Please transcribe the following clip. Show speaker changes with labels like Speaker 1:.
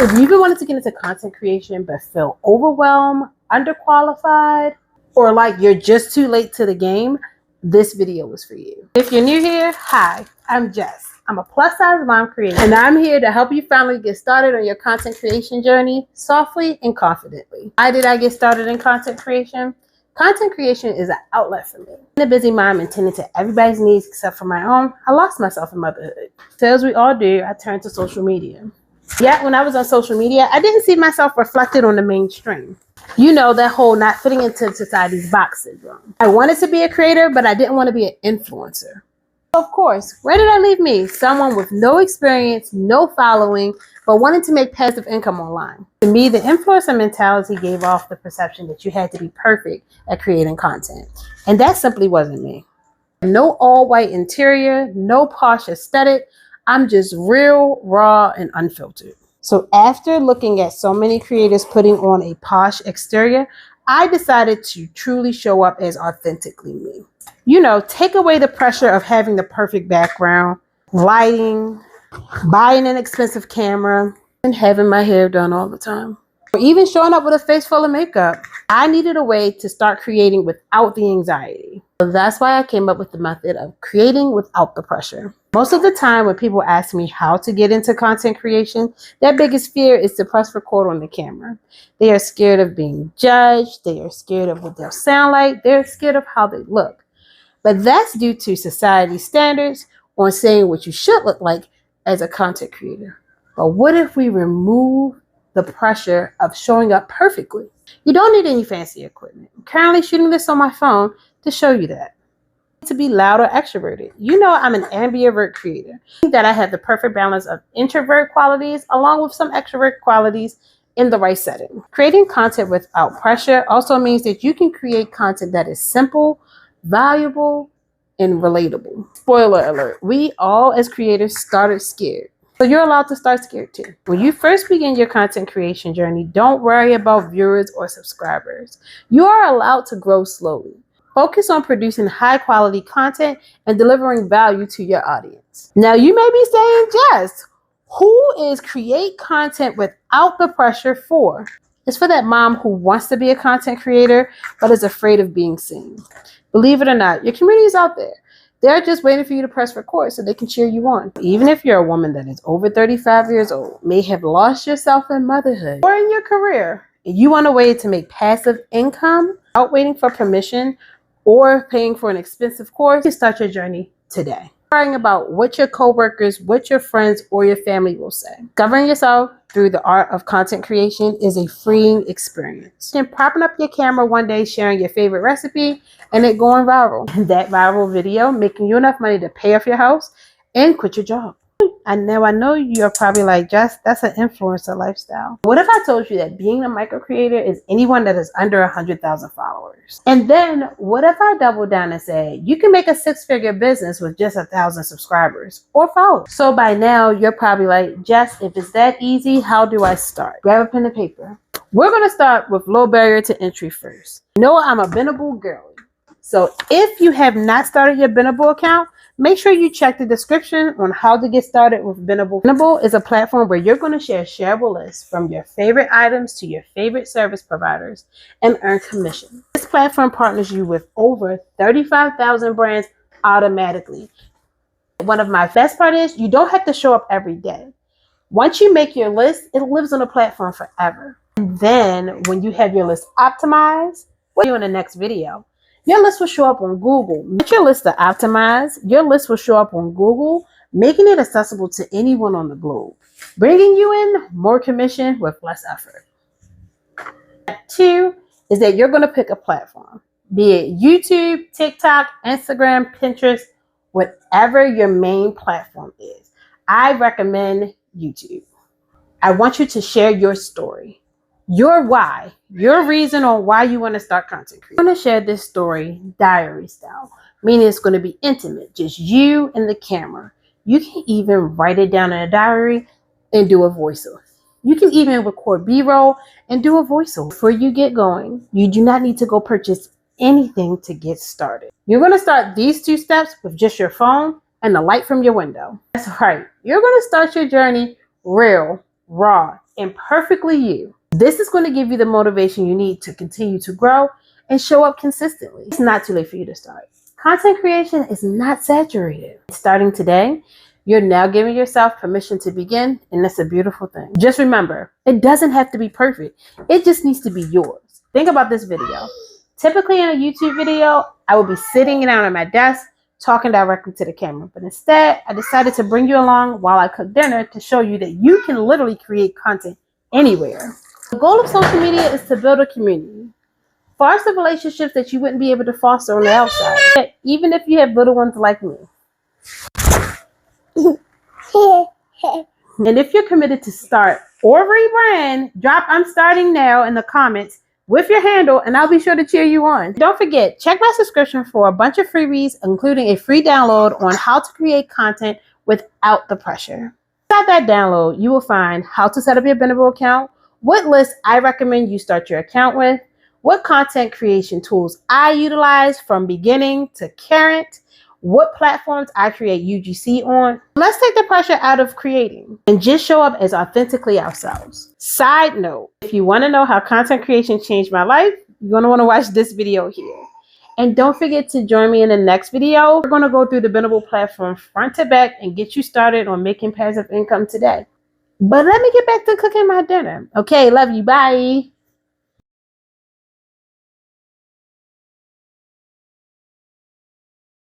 Speaker 1: If you've been wanting to get into content creation but feel overwhelmed, underqualified, or like you're just too late to the game, this video is for you. If you're new here, hi, I'm Jess. I'm a plus-size mom creator, and I'm here to help you finally get started on your content creation journey softly and confidently. Why did I get started in content creation? Content creation is an outlet for me. Being a busy mom and tending to everybody's needs except for my own, I lost myself in motherhood. So as we all do, I turned to social media. Yet when I was on social media, I didn't see myself reflected on the mainstream. You know, that whole not fitting into society's box syndrome. I wanted to be a creator, but I didn't want to be an influencer. Of course, where did that leave me? Someone with no experience, no following, but wanting to make passive income online. To me, the influencer mentality gave off the perception that you had to be perfect at creating content. And that simply wasn't me. No all-white interior, no posh aesthetic. I'm just real, raw, and unfiltered. So after looking at so many creators putting on a posh exterior, I decided to truly show up as authentically me. You know, take away the pressure of having the perfect background, lighting, buying an expensive camera, and having my hair done all the time. Or even showing up with a face full of makeup. I needed a way to start creating without the anxiety. So that's why I came up with the method of creating without the pressure. Most of the time when people ask me how to get into content creation, their biggest fear is to press record on the camera. They are scared of being judged. They are scared of what they'll sound like. They're scared of how they look. But that's due to society's standards on saying what you should look like as a content creator. But what if we remove the pressure of showing up perfectly? You don't need any fancy equipment. I'm currently shooting this on my phone to show you that. To be loud or extroverted. You know I'm an ambivert creator. I think that I have the perfect balance of introvert qualities along with some extrovert qualities in the right setting. Creating content without pressure also means that you can create content that is simple, valuable, and relatable. Spoiler alert, we all as creators started scared. So you're allowed to start scared too. When you first begin your content creation journey, don't worry about viewers or subscribers. You are allowed to grow slowly. Focus on producing high quality content and delivering value to your audience. Now you may be saying, Jess, who is create content without the pressure for? It's for that mom who wants to be a content creator, but is afraid of being seen. Believe it or not, your community is out there. They're just waiting for you to press record so they can cheer you on. Even if you're a woman that is over 35 years old, may have lost yourself in motherhood or in your career, and you want a way to make passive income without waiting for permission or paying for an expensive course, you start your journey today. Worrying about what your coworkers, what your friends, or your family will say. Discovering yourself through the art of content creation is a freeing experience. And propping up your camera one day, sharing your favorite recipe, and it going viral. That viral video making you enough money to pay off your house and quit your job. I know you're probably like, Jess, that's an influencer lifestyle. What if I told you that being a micro creator is anyone that is under 100,000 followers? And then what if I double down and say, you can make a six-figure business with just 1,000 subscribers or followers? So by now you're probably like, Jess, if it's that easy, how do I start? Grab a pen and paper. We're going to start with low barrier to entry first. You know, I'm a Benable girl. So if you have not started your Benable account, make sure you check the description on how to get started with Benable. Benable is a platform where you're going to share shareable lists from your favorite items to your favorite service providers and earn commission. This platform partners you with over 35,000 brands automatically. One of my best part is you don't have to show up every day. Once you make your list, it lives on the platform forever. And then when you have your list optimized, what do you in the next video? Your list will show up on Google. Once your list is optimized, your list will show up on Google, making it accessible to anyone on the globe, bringing you in more commission with less effort. Step 2 is that you're going to pick a platform, be it YouTube, TikTok, Instagram, Pinterest, whatever your main platform is. I recommend YouTube. I want you to share your story. Your why, your reason on why you want to start content creating. I'm going to share this story diary style, meaning it's going to be intimate, just you and the camera. You can even write it down in a diary and do a voiceover. You can even record B-roll and do a voiceover. Before you get going, you do not need to go purchase anything to get started. You're going to start these 2 steps with just your phone and the light from your window. That's right. You're going to start your journey real, raw, and perfectly you. This is going to give you the motivation you need to continue to grow and show up consistently. It's not too late for you to start. Content creation is not saturated. Starting today, you're now giving yourself permission to begin, and that's a beautiful thing. Just remember, it doesn't have to be perfect. It just needs to be yours. Think about this video. Typically in a YouTube video, I would be sitting down at my desk, talking directly to the camera. But instead, I decided to bring you along while I cook dinner to show you that you can literally create content anywhere. The goal of social media is to build a community. Foster relationships that you wouldn't be able to foster on the outside, even if you have little ones like me. And if you're committed to start or rebrand, drop "I'm starting now" in the comments with your handle, and I'll be sure to cheer you on. Don't forget, check my subscription for a bunch of freebies, including a free download on how to create content without the pressure. Inside that download, you will find how to set up your Benable account, what list I recommend you start your account with, what content creation tools I utilize from beginning to current, what platforms I create UGC on. Let's take the pressure out of creating and just show up as authentically ourselves. Side note, if you want to know how content creation changed my life, you're going to want to watch this video here. And don't forget to join me in the next video. We're going to go through the Benable platform front to back and get you started on making passive income today. But let me get back to cooking my dinner. Okay, love you. Bye.